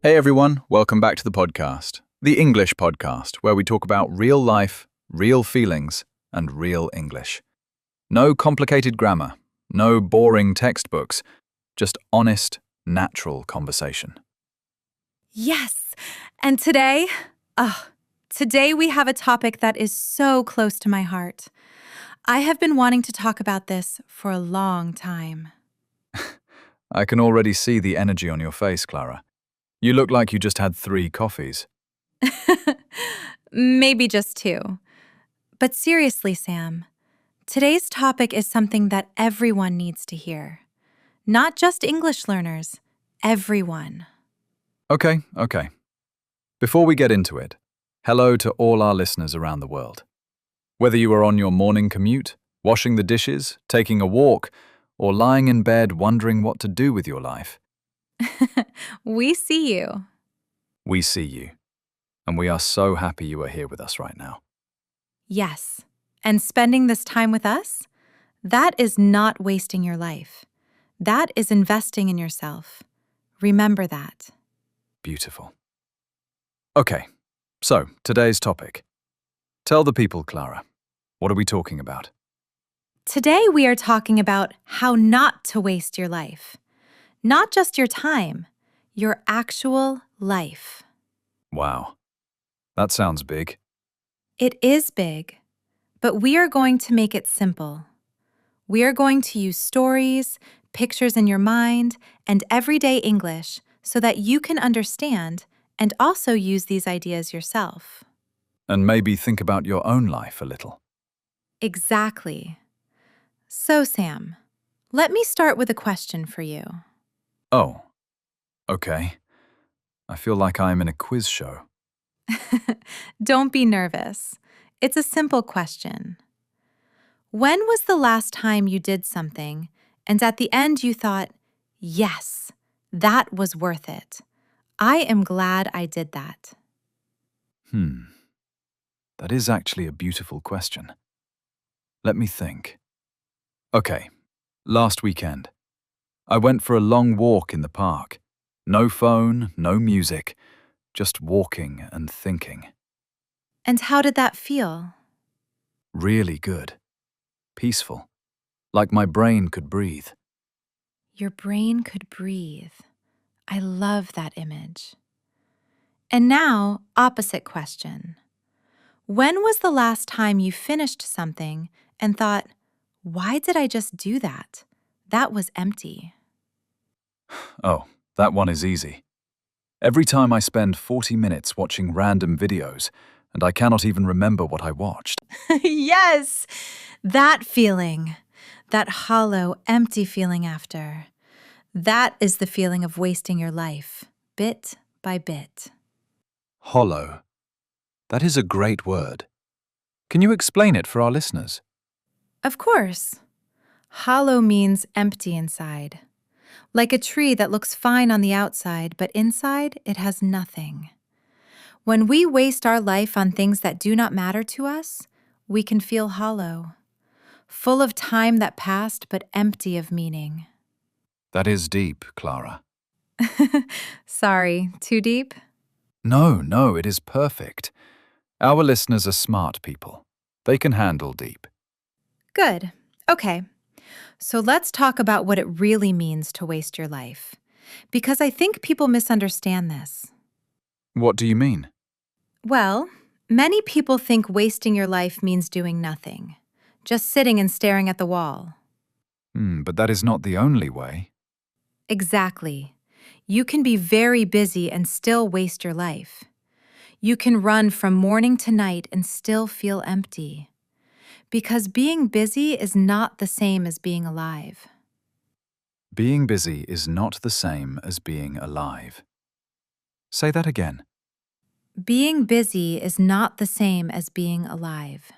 Hey everyone, welcome back to the podcast, the English podcast, where we talk about real life, real feelings, and real English. No complicated grammar, no boring textbooks, just honest, natural conversation. Yes, and today we have a topic that is so close to my heart. I have been wanting to talk about this for a long time. I can already see the energy on your face, Clara. You look like you just had 3 coffees. Maybe just 2. But seriously, Sam, today's topic is something that everyone needs to hear. Not just English learners, everyone. Okay. Before we get into it, hello to all our listeners around the world. Whether you are on your morning commute, washing the dishes, taking a walk, or lying in bed wondering what to do with your life, We see you. we see you. And we are so happy you are here with us right now. Yes, and spending this time with us, that is not wasting your life. That is investing in yourself. Remember that. Beautiful. Okay, so today's topic. Tell the people, Clara. What are we talking about? Today we are talking about how not to waste your life. Not just your time, your actual life. Wow, that sounds big. It is big, but we are going to make it simple. We are going to use stories, pictures in your mind, and everyday English so that you can understand and also use these ideas yourself. And maybe think about your own life a little. Exactly. So, Sam, let me start with a question for you. Oh, okay. I feel like I am in a quiz show. Don't be nervous. It's a simple question. When was the last time you did something and at the end you thought, yes, that was worth it. I am glad I did that. That is actually a beautiful question. Let me think. Okay, last weekend. I went for a long walk in the park. No phone, no music, just walking and thinking. And how did that feel? Really good. Peaceful. Like my brain could breathe. Your brain could breathe. I love that image. And now, opposite question. When was the last time you finished something and thought, why did I just do that? That was empty. Oh, that one is easy. Every time I spend 40 minutes watching random videos, and I cannot even remember what I watched. Yes, that feeling, that hollow, empty feeling after. That is the feeling of wasting your life, bit by bit. Hollow. That is a great word. Can you explain it for our listeners? Of course. Hollow means empty inside. Like a tree that looks fine on the outside, but inside it has nothing. When we waste our life on things that do not matter to us, we can feel hollow, full of time that passed but empty of meaning. That is deep, Clara. Sorry, too deep? No, it is perfect. Our listeners are smart people. They can handle deep. Good. Okay. So let's talk about what it really means to waste your life. Because I think people misunderstand this. What do you mean? Well, many people think wasting your life means doing nothing, just sitting and staring at the wall. But that is not the only way. Exactly. You can be very busy and still waste your life. You can run from morning to night and still feel empty. Because being busy is not the same as being alive. Being busy is not the same as being alive. Say that again. Being busy is not the same as being alive.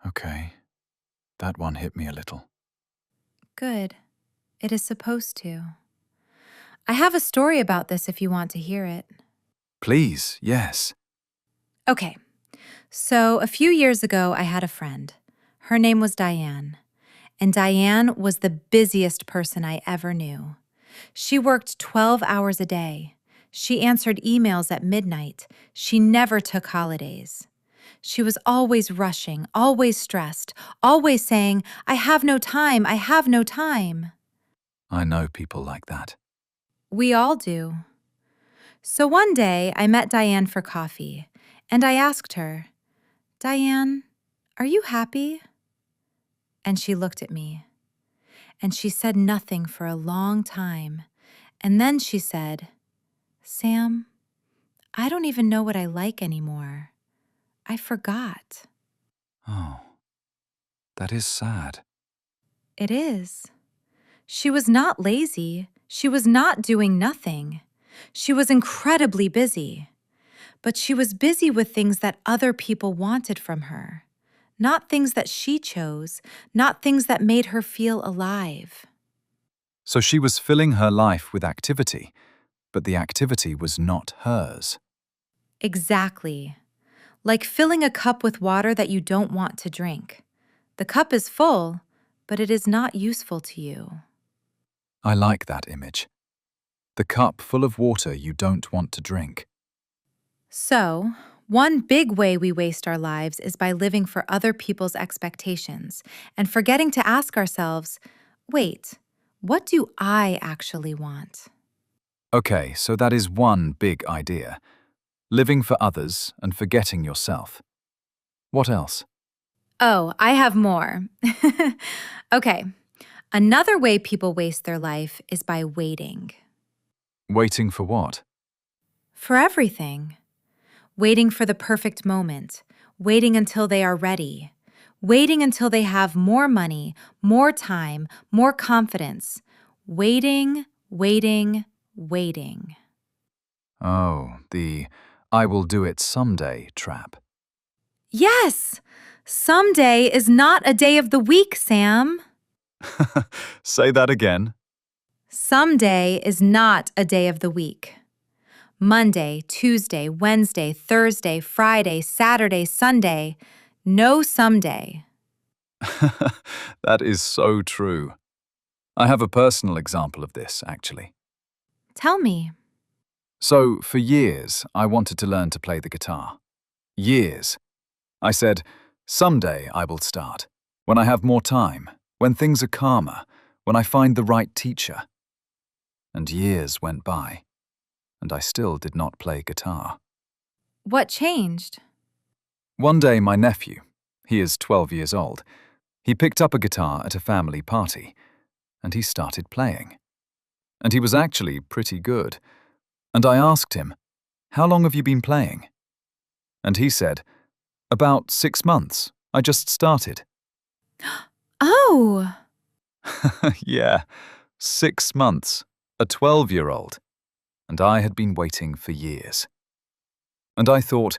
Okay, that one hit me a little. Good. It is supposed to. I have a story about this if you want to hear it. Please, yes. Okay. So, a few years ago, I had a friend. Her name was Diane. And Diane was the busiest person I ever knew. She worked 12 hours a day. She answered emails at midnight. She never took holidays. She was always rushing, always stressed, always saying, I have no time, I have no time. I know people like that. We all do. So one day I met Diane for coffee, and I asked her, Diane, are you happy? And she looked at me, and she said nothing for a long time. And then she said, Sam, I don't even know what I like anymore. I forgot. Oh, that is sad. It is. She was not lazy. She was not doing nothing. She was incredibly busy. But she was busy with things that other people wanted from her, not things that she chose, not things that made her feel alive. So she was filling her life with activity, but the activity was not hers. Exactly. Like filling a cup with water that you don't want to drink. The cup is full, but it is not useful to you. I like that image. The cup full of water you don't want to drink. So, one big way we waste our lives is by living for other people's expectations and forgetting to ask ourselves, wait, what do I actually want? Okay, so that is one big idea. Living for others and forgetting yourself. What else? Oh, I have more. Okay, another way people waste their life is by waiting. Waiting for what? For everything. Waiting for the perfect moment, waiting until they are ready, waiting until they have more money, more time, more confidence. Waiting, waiting, waiting. Oh, the I will do it someday trap. Yes! Someday is not a day of the week, Sam. Say that again. Someday is not a day of the week. Monday, Tuesday, Wednesday, Thursday, Friday, Saturday, Sunday. No someday. That is so true. I have a personal example of this, actually. Tell me. So, for years, I wanted to learn to play the guitar. Years. I said, someday I will start, when I have more time, when things are calmer, when I find the right teacher. And years went by, and I still did not play guitar. What changed? One day, my nephew, he is 12 years old, he picked up a guitar at a family party, and he started playing. And he was actually pretty good. And I asked him, how long have you been playing? And he said, about 6 months. I just started. Oh! Yeah, 6 months. A 12-year-old. And I had been waiting for years. And I thought,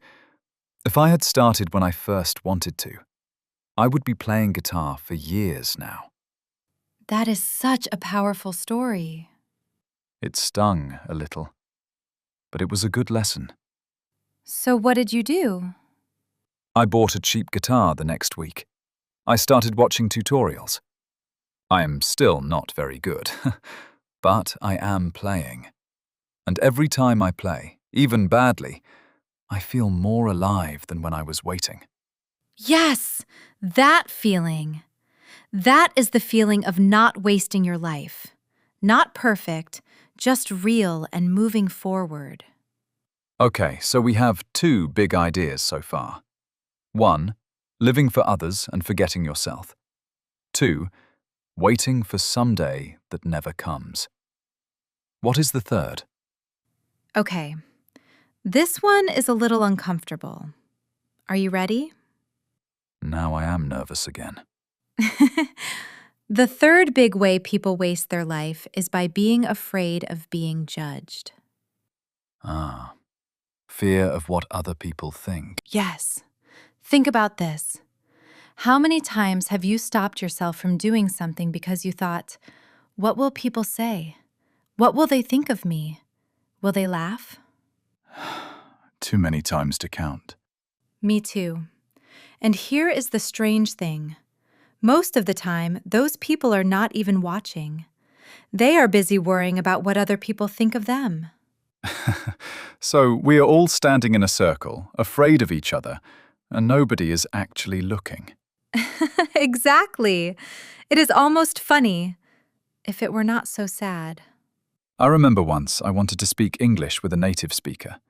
if I had started when I first wanted to, I would be playing guitar for years now. That is such a powerful story. It stung a little, but it was a good lesson. So what did you do? I bought a cheap guitar the next week. I started watching tutorials. I am still not very good, but I am playing. And every time I play, even badly, I feel more alive than when I was waiting. Yes, that feeling. That is the feeling of not wasting your life. Not perfect, just real and moving forward. Okay, so we have 2 big ideas so far. 1, living for others and forgetting yourself. 2, waiting for someday that never comes. What is the third? Okay, this one is a little uncomfortable. Are you ready? Now I am nervous again. The third big way people waste their life is by being afraid of being judged. Ah, fear of what other people think. Yes. Think about this. How many times have you stopped yourself from doing something because you thought, what will people say? What will they think of me? Will they laugh? Too many times to count. Me too. And here is the strange thing. Most of the time, those people are not even watching. They are busy worrying about what other people think of them. So we are all standing in a circle, afraid of each other, and nobody is actually looking. Exactly. It is almost funny, if it were not so sad. I remember once I wanted to speak English with a native speaker,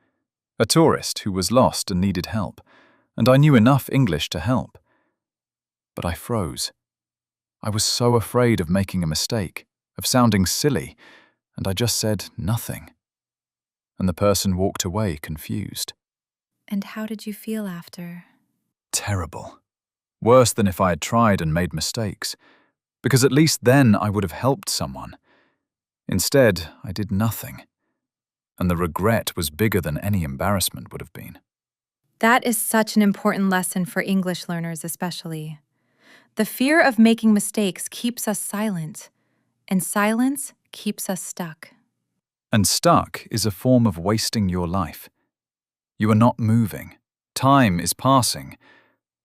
a tourist who was lost and needed help, and I knew enough English to help. But I froze. I was so afraid of making a mistake, of sounding silly, and I just said nothing. And the person walked away confused. And how did you feel after? Terrible. Worse than if I had tried and made mistakes, because at least then I would have helped someone. Instead, I did nothing, and the regret was bigger than any embarrassment would have been. That is such an important lesson for English learners especially. The fear of making mistakes keeps us silent, and silence keeps us stuck. And stuck is a form of wasting your life. You are not moving. Time is passing,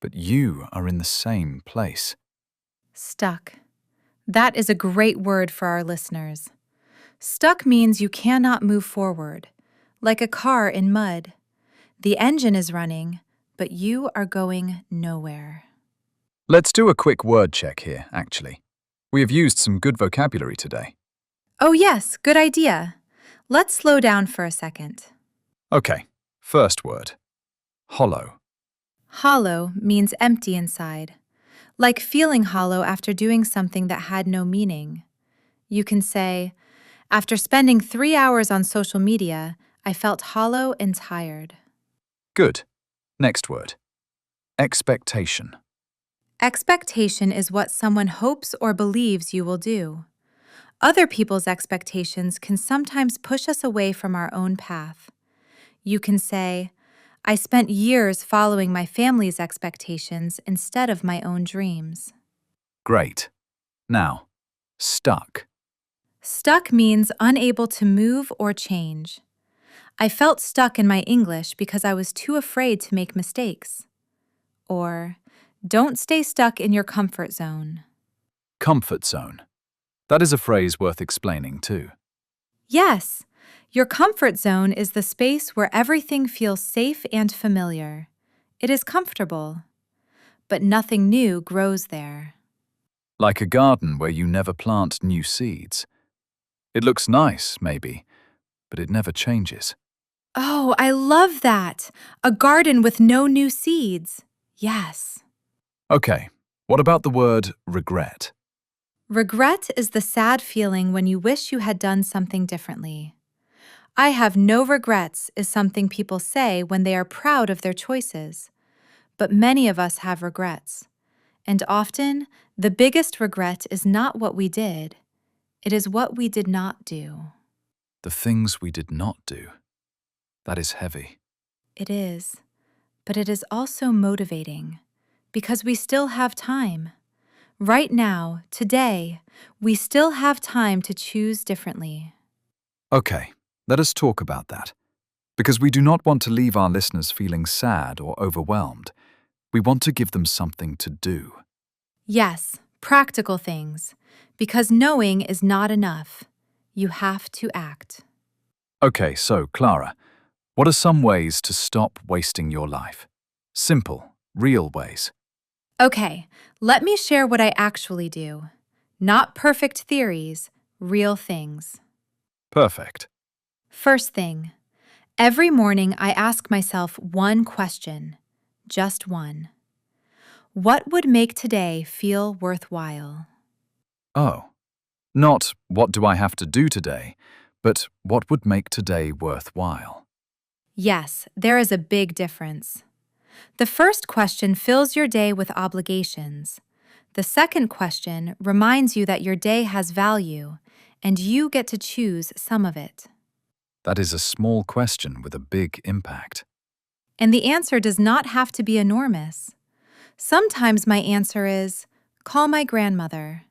but you are in the same place. Stuck. That is a great word for our listeners. Stuck means you cannot move forward, like a car in mud. The engine is running, but you are going nowhere. Let's do a quick word check here, actually. We have used some good vocabulary today. Oh yes, good idea. Let's slow down for a second. Okay, first word. Hollow. Hollow means empty inside, like feeling hollow after doing something that had no meaning. You can say, after spending 3 hours on social media, I felt hollow and tired. Good. Next word. Expectation. Expectation is what someone hopes or believes you will do. Other people's expectations can sometimes push us away from our own path. You can say, I spent years following my family's expectations instead of my own dreams. Great. Now, stuck. Stuck means unable to move or change. I felt stuck in my English because I was too afraid to make mistakes. Or, don't stay stuck in your comfort zone. Comfort zone. That is a phrase worth explaining too. Yes, your comfort zone is the space where everything feels safe and familiar. It is comfortable, but nothing new grows there. Like a garden where you never plant new seeds. It looks nice, maybe, but it never changes. Oh, I love that! A garden with no new seeds. Yes. Okay, what about the word regret? Regret is the sad feeling when you wish you had done something differently. I have no regrets is something people say when they are proud of their choices. But many of us have regrets. And often, the biggest regret is not what we did. It is what we did not do. The things we did not do. That is heavy. It is. But it is also motivating. Because we still have time. Right now, today, we still have time to choose differently. Okay, let us talk about that. Because we do not want to leave our listeners feeling sad or overwhelmed. We want to give them something to do. Yes, practical things. Because knowing is not enough. You have to act. Okay, so Clara, what are some ways to stop wasting your life? Simple, real ways. Okay, let me share what I actually do. Not perfect theories, real things. Perfect. First thing, every morning I ask myself one question, just one. What would make today feel worthwhile? Oh, not what do I have to do today, but what would make today worthwhile? Yes, there is a big difference. The first question fills your day with obligations. The second question reminds you that your day has value, and you get to choose some of it. That is a small question with a big impact. And the answer does not have to be enormous. Sometimes my answer is, call my grandmother,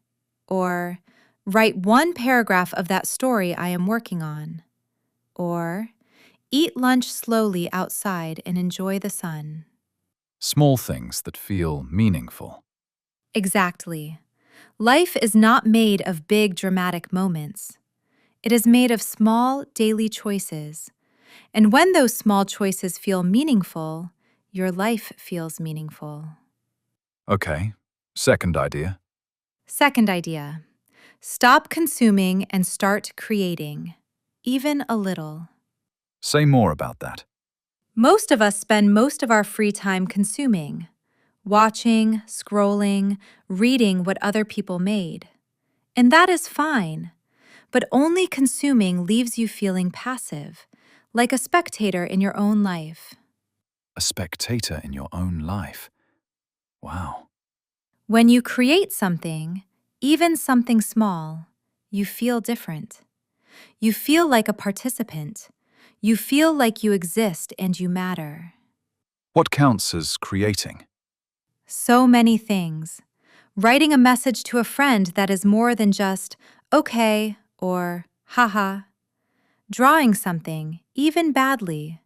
or write one paragraph of that story I am working on, or eat lunch slowly outside and enjoy the sun. Small things that feel meaningful. Exactly. Life is not made of big dramatic moments. It is made of small, daily choices. And when those small choices feel meaningful, your life feels meaningful. Okay. Second idea. Second idea. Stop consuming and start creating, even a little. Say more about that. Most of us spend most of our free time consuming, watching, scrolling, reading what other people made. And that is fine, but only consuming leaves you feeling passive, like a spectator in your own life. A spectator in your own life. Wow. When you create something, even something small, you feel different. You feel like a participant. You feel like you exist and you matter. What counts as creating? So many things. Writing a message to a friend that is more than just, okay, or haha. Drawing something, even badly.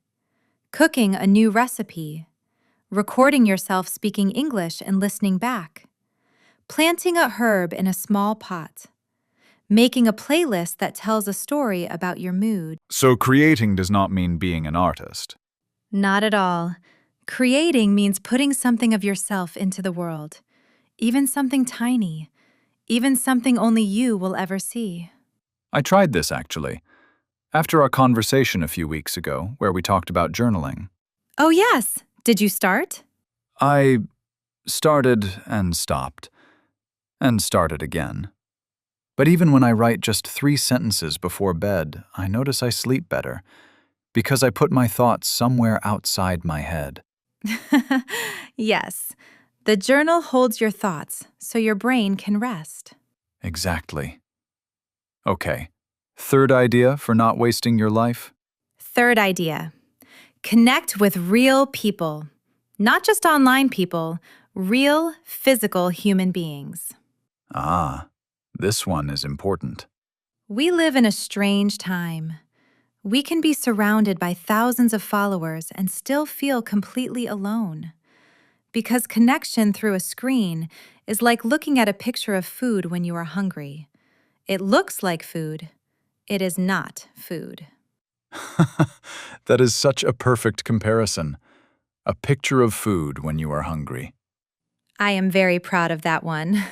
Cooking a new recipe. Recording yourself speaking English and listening back. Planting a herb in a small pot. Making a playlist that tells a story about your mood. So creating does not mean being an artist. Not at all. Creating means putting something of yourself into the world, even something tiny, even something only you will ever see. I tried this actually. After our conversation a few weeks ago, where we talked about journaling, Oh, yes. Did you start? I started and stopped, and started again. But even when I write just 3 sentences before bed, I notice I sleep better, because I put my thoughts somewhere outside my head. Yes. The journal holds your thoughts so your brain can rest. Exactly. Okay. Third idea for not wasting your life? Third idea. Connect with real people. Not just online people, real, physical human beings. Ah, this one is important. We live in a strange time. We can be surrounded by thousands of followers and still feel completely alone. Because connection through a screen is like looking at a picture of food when you are hungry. It looks like food. It is not food. That is such a perfect comparison. A picture of food when you are hungry. I am very proud of that one.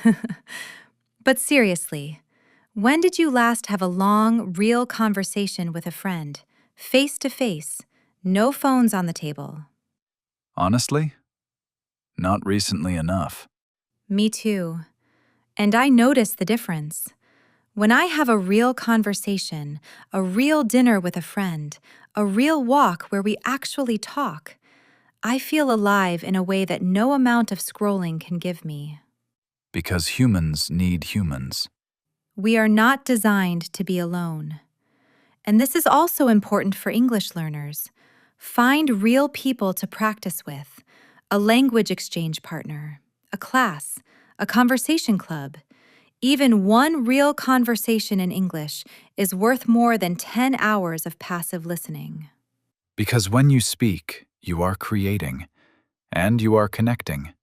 But seriously, when did you last have a long, real conversation with a friend, face to face, no phones on the table? Honestly, not recently enough. Me too. And I notice the difference. When I have a real conversation, a real dinner with a friend, a real walk where we actually talk, I feel alive in a way that no amount of scrolling can give me. Because humans need humans. We are not designed to be alone. And this is also important for English learners. Find real people to practice with, a language exchange partner, a class, a conversation club. Even one real conversation in English is worth more than 10 hours of passive listening. Because when you speak, you are creating, and you are connecting.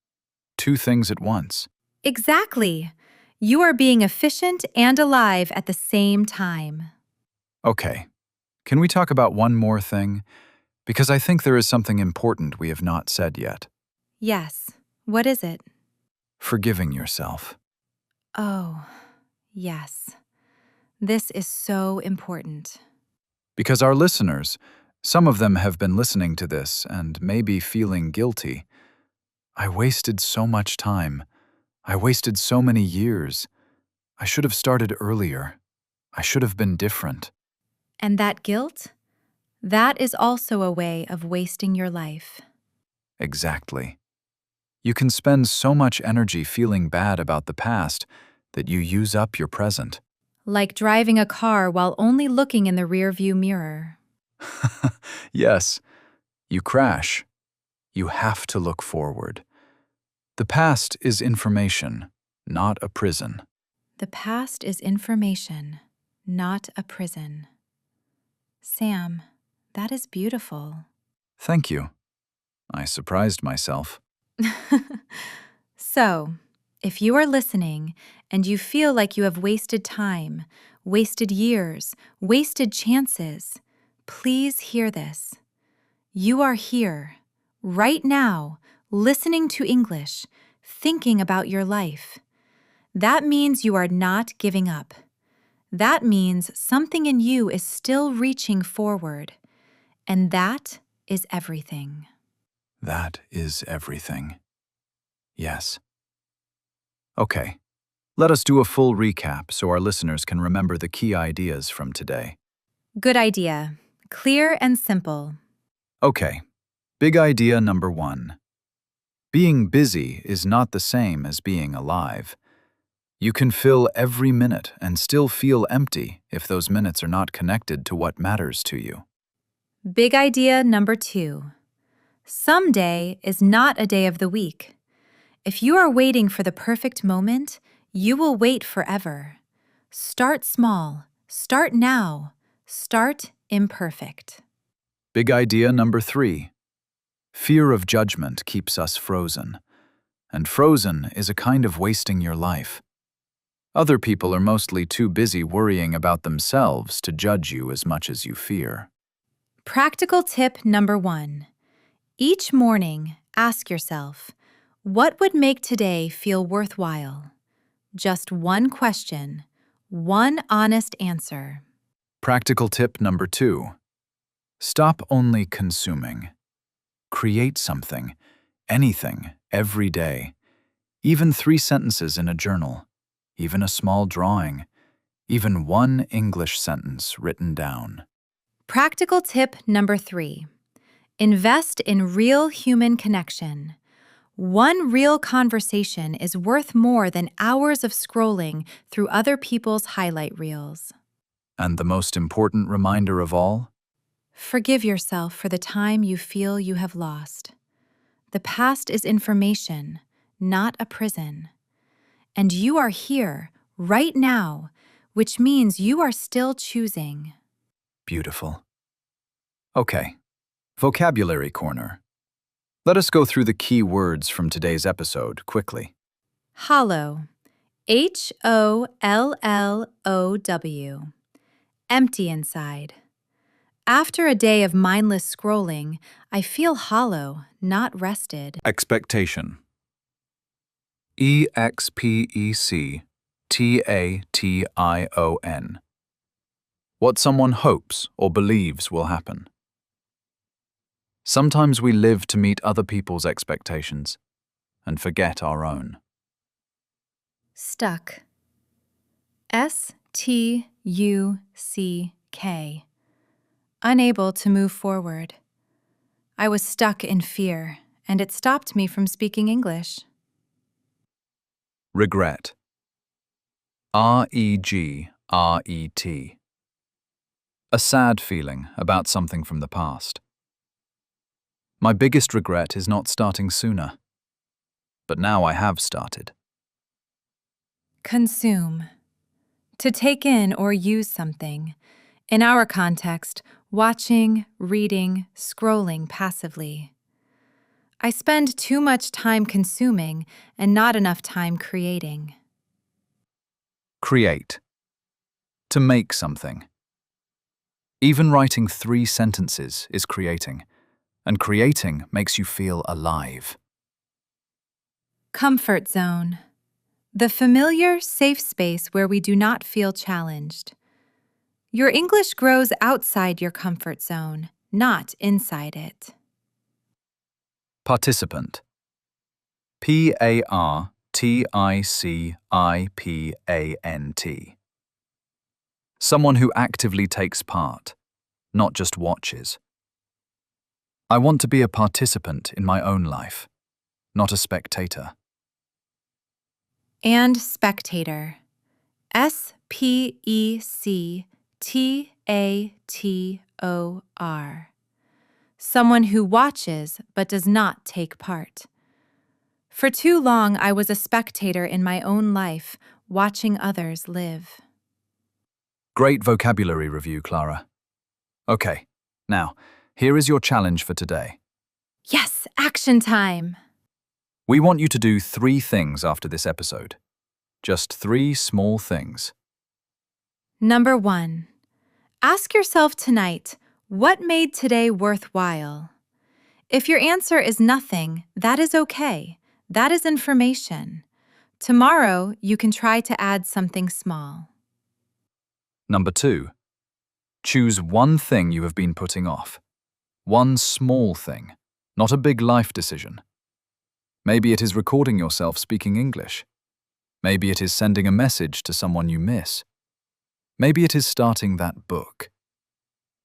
2 things at once. Exactly. You are being efficient and alive at the same time. Okay, can we talk about one more thing? Because I think there is something important we have not said yet. Yes. What is it? Forgiving yourself. Oh, yes. This is so important. Because our listeners, some of them have been listening to this and may be feeling guilty. I wasted so much time. I wasted so many years. I should have started earlier. I should have been different. And that guilt? That is also a way of wasting your life. Exactly. You can spend so much energy feeling bad about the past that you use up your present. Like driving a car while only looking in the rearview mirror. Yes, you crash. You have to look forward. The past is information, not a prison. The past is information, not a prison. Sam, that is beautiful. Thank you. I surprised myself. So, if you are listening and you feel like you have wasted time, wasted years, wasted chances. Please hear this. You are here, right now, listening to English, thinking about your life. That means you are not giving up. That means something in you is still reaching forward. And that is everything. That is everything. Yes. Okay, let us do a full recap so our listeners can remember the key ideas from today. Good idea. Clear and simple. Okay, big idea number 1. Being busy is not the same as being alive. You can fill every minute and still feel empty if those minutes are not connected to what matters to you. Big idea number 2. Some day is not a day of the week. If you are waiting for the perfect moment, you will wait forever. Start small. Start now. Start imperfect. Big idea number 3. Fear of judgment keeps us frozen. And frozen is a kind of wasting your life. Other people are mostly too busy worrying about themselves to judge you as much as you fear. Practical tip number 1. Each morning, ask yourself, what would make today feel worthwhile? Just one question, one honest answer. Practical tip number 2. Stop only consuming. Create something, anything, every day. Even 3 sentences in a journal, even a small drawing, even one English sentence written down. Practical tip number 3. Invest in real human connection. One real conversation is worth more than hours of scrolling through other people's highlight reels. And the most important reminder of all? Forgive yourself for the time you feel you have lost. The past is information, not a prison. And you are here, right now, which means you are still choosing. Beautiful. Okay, vocabulary corner. Let us go through the key words from today's episode quickly. Hollow. Hollow. Empty inside. After a day of mindless scrolling, I feel hollow, not rested. Expectation. Expectation. What someone hopes or believes will happen. Sometimes we live to meet other people's expectations and forget our own. Stuck. Stuck. Unable to move forward. I was stuck in fear, and it stopped me from speaking English. Regret. Regret. A sad feeling about something from the past. My biggest regret is not starting sooner. But now I have started. Consume. To take in or use something. In our context, watching, reading, scrolling passively. I spend too much time consuming and not enough time creating. Create. To make something. Even writing 3 sentences is creating, and creating makes you feel alive. Comfort zone. The familiar, safe space where we do not feel challenged. Your English grows outside your comfort zone, not inside it. Participant. Participant. Someone who actively takes part, not just watches. I want to be a participant in my own life, not a spectator. And spectator. Spectator. Someone who watches but does not take part. For too long, I was a spectator in my own life, watching others live. Great vocabulary review, Clara. Okay, now, here is your challenge for today. Yes, action time! We want you to do 3 things after this episode. Just 3 small things. Number 1. Ask yourself tonight, what made today worthwhile? If your answer is nothing, that is okay. That is information. Tomorrow, you can try to add something small. Number 2. Choose one thing you have been putting off. One small thing, not a big life decision. Maybe it is recording yourself speaking English. Maybe it is sending a message to someone you miss. Maybe it is starting that book.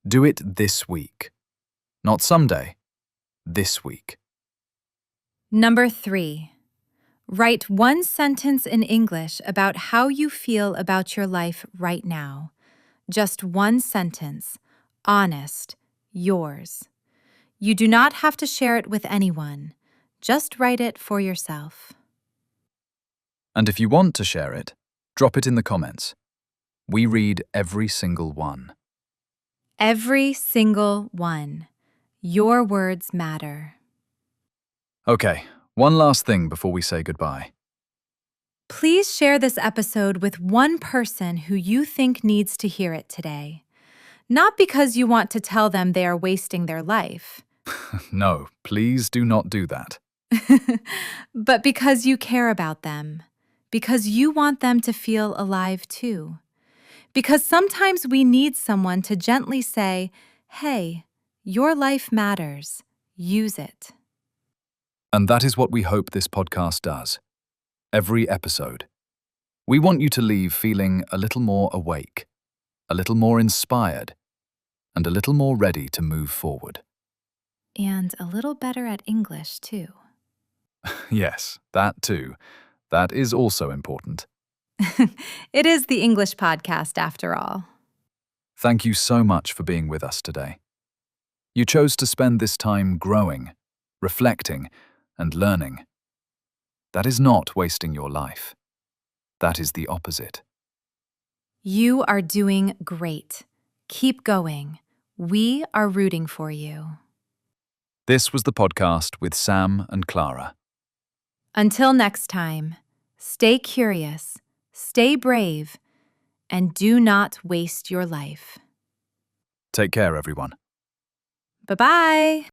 Do it this week. Not someday, this week. Number 3. Write one sentence in English about how you feel about your life right now. Just one sentence. Honest. Yours. You do not have to share it with anyone. Just write it for yourself. And if you want to share it, drop it in the comments. We read every single one. Every single one. Your words matter. Okay, one last thing before we say goodbye. Please share this episode with one person who you think needs to hear it today. Not because you want to tell them they are wasting their life, No, please do not do that. but because you care about them. Because you want them to feel alive too. Because sometimes we need someone to gently say, hey, your life matters. Use it. And that is what we hope this podcast does. Every episode. We want you to leave feeling a little more awake, a little more inspired, and a little more ready to move forward. And a little better at English too. Yes, that too. That is also important. It is the English podcast after all. Thank you so much for being with us today. You chose to spend this time growing, reflecting, and learning. That is not wasting your life. That is the opposite. You are doing great. Keep going. We are rooting for you. This was the podcast with Sam and Clara. Until next time, stay curious, stay brave, and do not waste your life. Take care, everyone. Bye-bye.